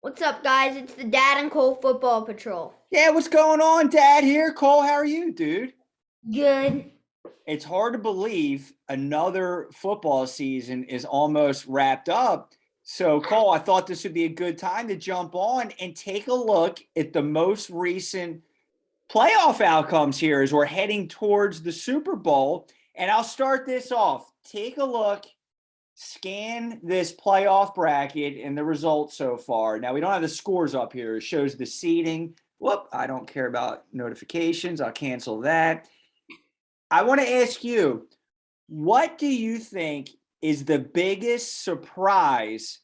What's up, guys? It's the Dad and Cole Football Patrol. Yeah, what's going on, Dad? Here, Cole. How are you, dude? Good. It's hard to believe another football season is almost wrapped up. So, Cole, I thought this would be a good time to jump on and take a look at the most recent playoff outcomes here as we're heading towards the Super Bowl. And I'll start this off. Take a look, scan this playoff bracket and the results so far. Now, we don't have the scores up here. It shows the seeding. Whoop, I don't care about notifications. I'll cancel that. I want to ask you, what do you think is the biggest surprise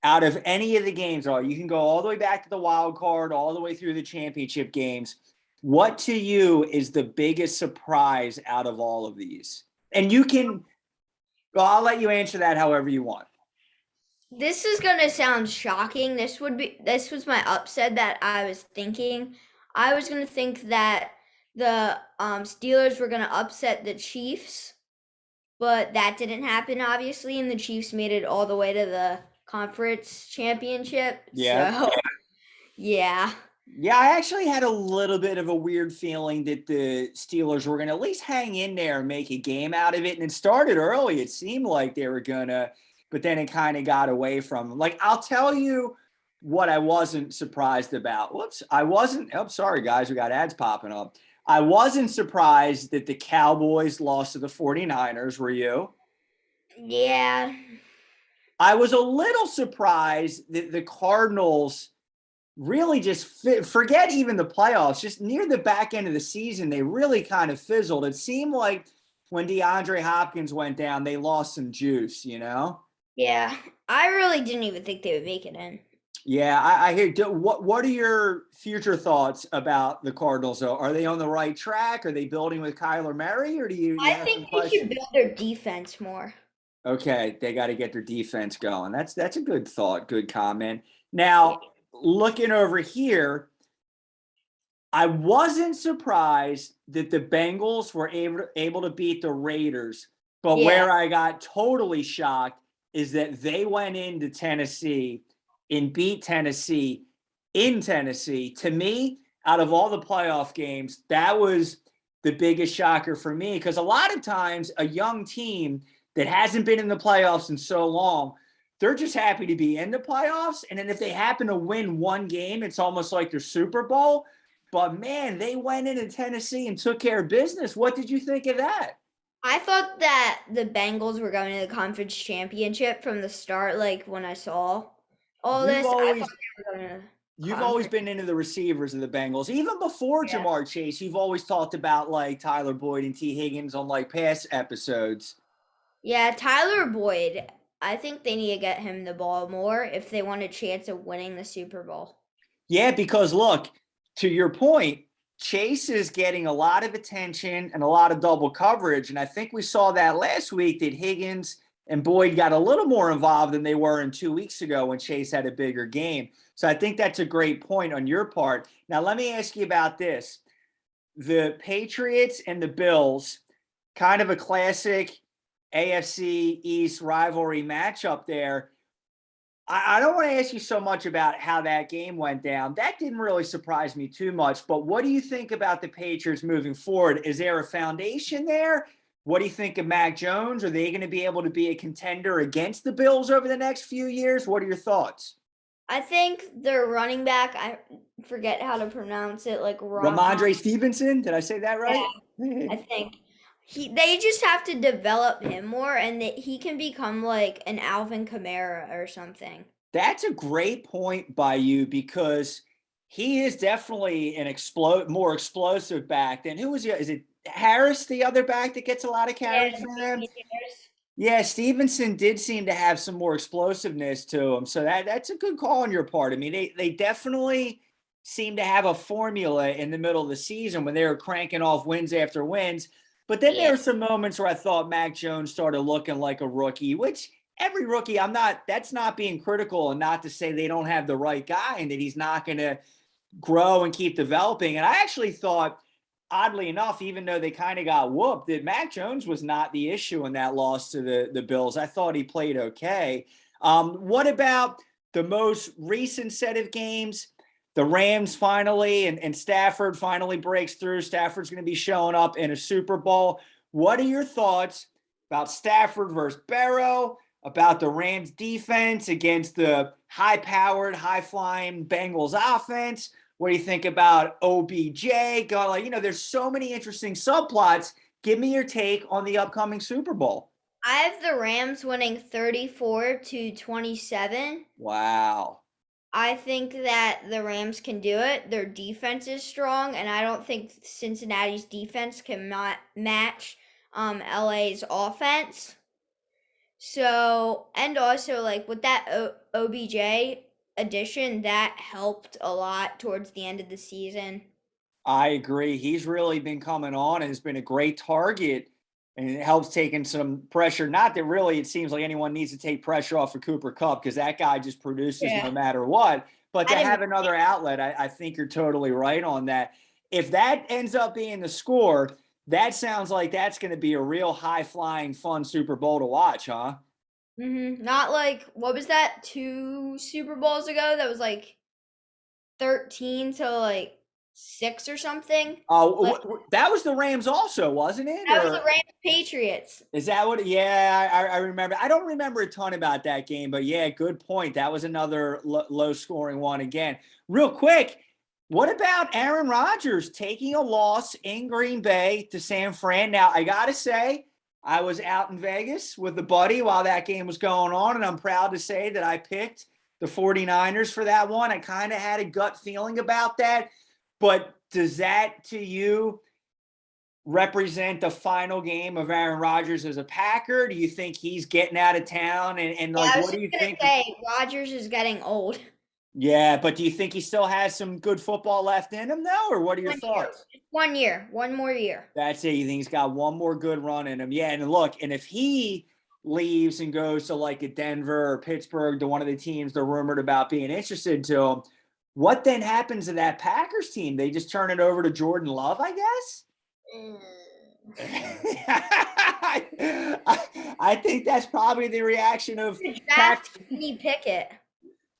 out of any of the games? You can go all the way back to the wild card, all the way through the championship games. What to you is the biggest surprise out of all of these? And you can, well, I'll let you answer that however you want. This is gonna sound shocking. This was my upset that I was thinking. I was gonna think that the Steelers were gonna upset the Chiefs, but that didn't happen, obviously, and the Chiefs made it all the way to the conference championship. Yeah. So, yeah. Yeah, I actually had a little bit of a weird feeling that the Steelers were going to at least hang in there and make a game out of it. And it started early. It seemed like they were going to, but then it kind of got away from them. Like, I'll tell you what I wasn't surprised about. Whoops. I wasn't. Oh, sorry, guys. We got ads popping up. I wasn't surprised that the Cowboys lost to the 49ers. Were you? Yeah. I was a little surprised that the Cardinals really just forget even the playoffs, just near the back end of the season, they really kind of fizzled. It seemed like when DeAndre Hopkins went down, they lost some juice, you know? Yeah. I really didn't even think they would make it in. Yeah, I hear. What are your future thoughts about the Cardinals, though? Are they on the right track? Are they building with Kyler Murray, or do you I have think some they should questions? build their defense more. Okay, they got to get their defense going. That's a good thought, good comment. Yeah. Now, looking over here, I wasn't surprised that the Bengals were able to beat the Raiders, but Yeah. where I got totally shocked is that they went into Tennessee and beat Tennessee in Tennessee. To me, out of all the playoff games, that was the biggest shocker for me because a lot of times a young team that hasn't been in the playoffs in so long, they're just happy to be in the playoffs. And then if they happen to win one game, it's almost like their Super Bowl. But man, they went into Tennessee and took care of business. What did you think of that? I thought that the Bengals were going to the conference championship from the start, like when I saw all You've this. I thought always they were going to you've always conference. been into the receivers of the Bengals. Even before Yeah. Jamar Chase, you've always talked about like Tyler Boyd and T. Higgins on like past episodes. Yeah, Tyler Boyd. I think they need to get him the ball more if they want a chance of winning the Super Bowl. Yeah, because look, to your point, Chase is getting a lot of attention and a lot of double coverage. And I think we saw that last week that Higgins and Boyd got a little more involved than they were in 2 weeks ago when Chase had a bigger game. So I think that's a great point on your part. Now, let me ask you about this. The Patriots and the Bills, kind of a classic AFC East rivalry matchup there. I don't want to ask you so much about how that game went down. That didn't really surprise me too much. But what do you think about the Patriots moving forward? Is there a foundation there? What do you think of Mac Jones? Are they going to be able to be a contender against the Bills over the next few years? What are your thoughts? I think their running back, I forget how to pronounce it, like Ramondre Stevenson? Did I say that right? I think they just have to develop him more, and that he can become like an Alvin Kamara or something. That's a great point by you because he is definitely an more explosive back than who was is it Harris, the other back that gets a lot of carries Yeah, from them? years. Yeah, Stevenson did seem to have some more explosiveness to him. So that's a good call on your part. I mean, they definitely seem to have a formula in the middle of the season when they were cranking off wins after wins. But then there Yeah, were some moments where I thought Mac Jones started looking like a rookie, which every rookie, that's not being critical and not to say they don't have the right guy and that he's not going to grow and keep developing. And I actually thought, oddly enough, even though they kind of got whooped, that Mac Jones was not the issue in that loss to the Bills. I thought he played okay. What about the most recent set of games? The Rams finally and Stafford finally breaks through. Stafford's going to be showing up in a Super Bowl. What are your thoughts about Stafford versus Barrow, about the Rams defense against the high-powered, high-flying Bengals offense? What do you think about OBJ? There's so many interesting subplots. Give me your take on the upcoming Super Bowl. I have the Rams winning 34-27. Wow. I think that the Rams can do it. Their defense is strong, and I don't think Cincinnati's defense can match LA's offense. So, and also like with that OBJ addition, that helped a lot towards the end of the season. I agree. He's really been coming on and has been a great target, and it helps taking some pressure. Not that really it seems like anyone needs to take pressure off of Cooper Kupp because that guy just produces no Yeah. matter what. But to I didn't have another outlet, I think you're totally right on that. If that ends up being the score, that sounds like that's going to be a real high flying, fun Super Bowl to watch, huh? Not like what was that 2 Super Bowls ago? That was like 13 to like 6 or something. Like That was the Rams, also, wasn't it? that was the Or Rams Patriots. is that what? Yeah, I remember. I don't remember a ton about that game, but yeah, good point. That was another low scoring one again. Real quick, what about Aaron Rodgers taking a loss in Green Bay to San Fran? Now, I got to say, I was out in Vegas with a buddy while that game was going on, and I'm proud to say that I picked the 49ers for that one. I kind of had a gut feeling about that, but does that to you represent the final game of Aaron Rodgers as a Packer? Do you think he's getting out of town? And Yeah, like, I was what do just you gonna think? say Rodgers is getting old. Yeah, but do you think he still has some good football left in him, though? Or what are your 1 year. thoughts? Just 1 year. One more year. That's it. You think he's got one more good run in him? Yeah, and look, and if he leaves and goes to like a Denver or Pittsburgh, to one of the teams they're rumored about being interested to him, what then happens to that Packers team? They just turn it over to Jordan Love, I guess? Mm. I think that's probably the reaction of Draft Kenny Pickett.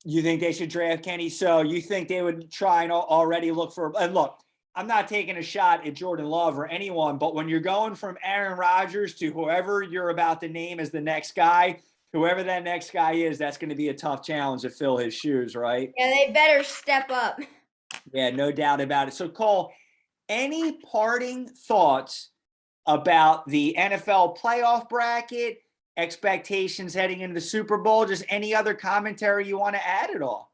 You think they should draft Kenny? So you think they would try and already look for? And look, I'm not taking a shot at Jordan Love or anyone, but when you're going from Aaron Rodgers to whoever you're about to name as the next guy, whoever that next guy is, that's going to be a tough challenge to fill his shoes, right? Yeah, they better step up. Yeah, no doubt about it. So, Cole, any parting thoughts about the NFL playoff bracket, expectations heading into the Super Bowl? Just any other commentary you want to add at all?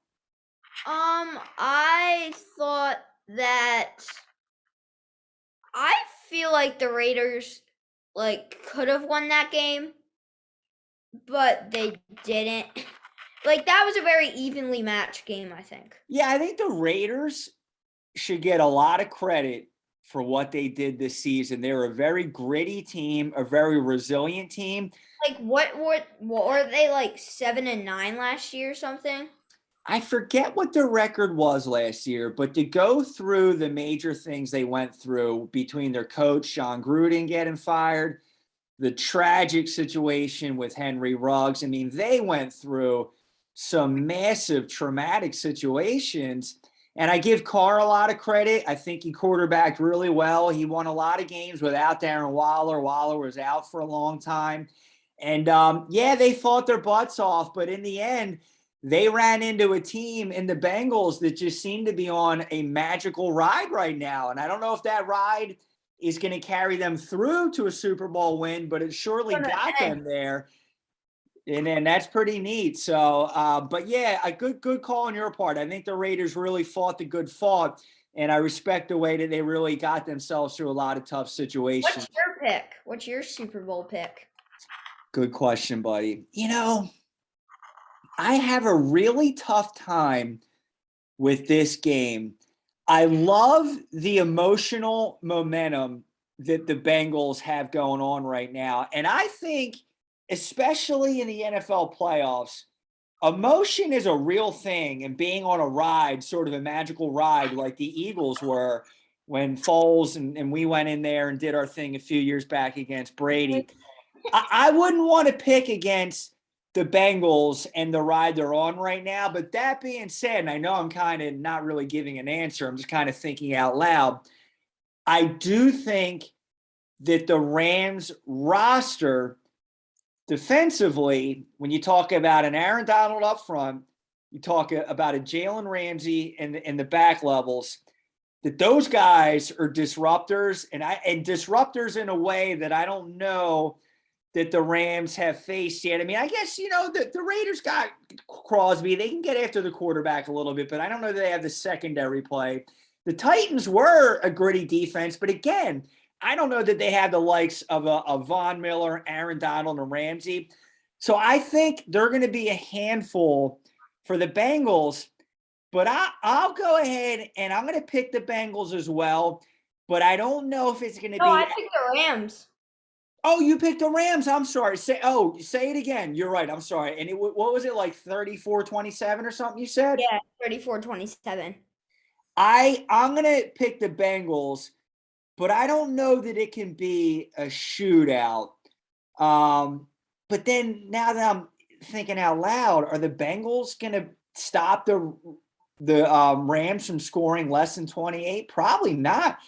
I thought that I feel like the Raiders like could have won that game, but they didn't. Like that was a very evenly matched game, I think. Yeah, I think the Raiders should get a lot of credit for what they did this season. They're a very gritty team, a very resilient team. Like what were they like 7-9 last year or something? I forget what the record was last year, but to go through the major things they went through between their coach, Sean Gruden, getting fired, the tragic situation with Henry Ruggs. I mean, they went through some massive traumatic situations. And I give Carr a lot of credit. I think he quarterbacked really well. He won a lot of games without Darren Waller. Waller was out for a long time. And yeah, they fought their butts off, but in the end, they ran into a team in the Bengals that just seemed to be on a magical ride right now. And I don't know if that ride is going to carry them through to a Super Bowl win, but it surely got them there. And then that's pretty neat. So, but yeah, a good call on your part. I think the Raiders really fought the good fight, and I respect the way that they really got themselves through a lot of tough situations. What's your pick? What's your Super Bowl pick? Good question, buddy. I have a really tough time with this game. I love the emotional momentum that the Bengals have going on right now. And I think, especially in the NFL playoffs, emotion is a real thing. And being on a ride, sort of a magical ride like the Eagles were when Foles and we went in there and did our thing a few years back against Brady. I wouldn't want to pick against the Bengals and the ride they're on right now. But that being said, and I know I'm kind of not really giving an answer, I'm just kind of thinking out loud. I do think that the Rams roster defensively, when you talk about an Aaron Donald up front, you talk about a Jalen Ramsey in the back levels, that those guys are disruptors and disruptors in a way that I don't know that the Rams have faced yet. I mean, I guess, the Raiders got Crosby. They can get after the quarterback a little bit, but I don't know that they have the secondary play. The Titans were a gritty defense, but again, I don't know that they have the likes of a Von Miller, Aaron Donald, and Ramsey. So I think they're going to be a handful for the Bengals, but I'll go ahead and I'm going to pick the Bengals as well, but I don't know if it's going to No, I be. picked the Rams. Oh, you picked the Rams. I'm sorry. Say it again. You're right. I'm sorry. And what was it, like 34-27 or something you said? Yeah, 34-27. I'm going to pick the Bengals, but I don't know that it can be a shootout. But then now that I'm thinking out loud, are the Bengals going to stop the Rams from scoring less than 28? Probably not.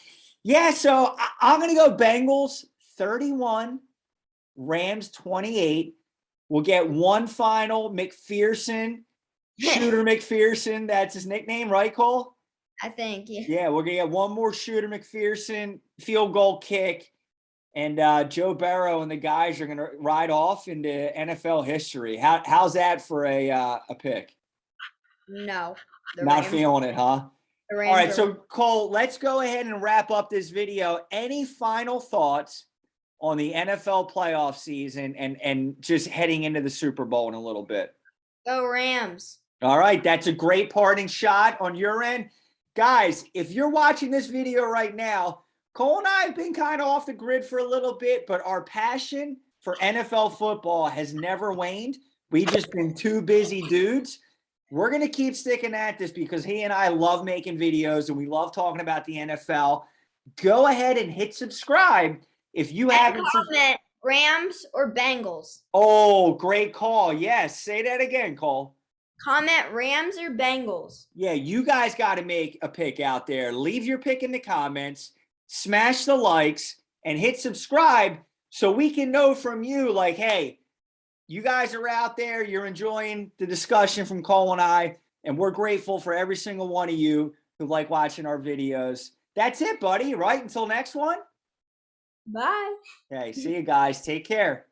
Yeah, so I'm going to go Bengals 31, Rams 28. We'll get one final McPherson, Shooter McPherson. That's his nickname, right, Cole? I think, yeah. Yeah, we're going to get one more Shooter McPherson field goal kick. And Joe Burrow and the guys are going to ride off into NFL history. How's that for a pick? No. Not feeling it, huh? The All right, Rams so Cole, let's go ahead and wrap up this video. Any final thoughts on the NFL playoff season and just heading into the Super Bowl in a little bit? Go Rams. All right, that's a great parting shot on your end. Guys, if you're watching this video right now, Cole and I have been kind of off the grid for a little bit, but our passion for NFL football has never waned. We've just been two busy dudes. We're going to keep sticking at this because he and I love making videos and we love talking about the NFL. Go ahead and hit subscribe if you haven't. Comment Rams or Bengals. Oh, great call. Yes. Say that again, Cole. Comment Rams or Bengals. Yeah, you guys got to make a pick out there. Leave your pick in the comments, smash the likes, and hit subscribe so we can know from you, like, hey, you guys are out there, you're enjoying the discussion from Cole and I, and we're grateful for every single one of you who like watching our videos. That's it, buddy, right? Until next one. Bye. Okay, see you guys. Take care.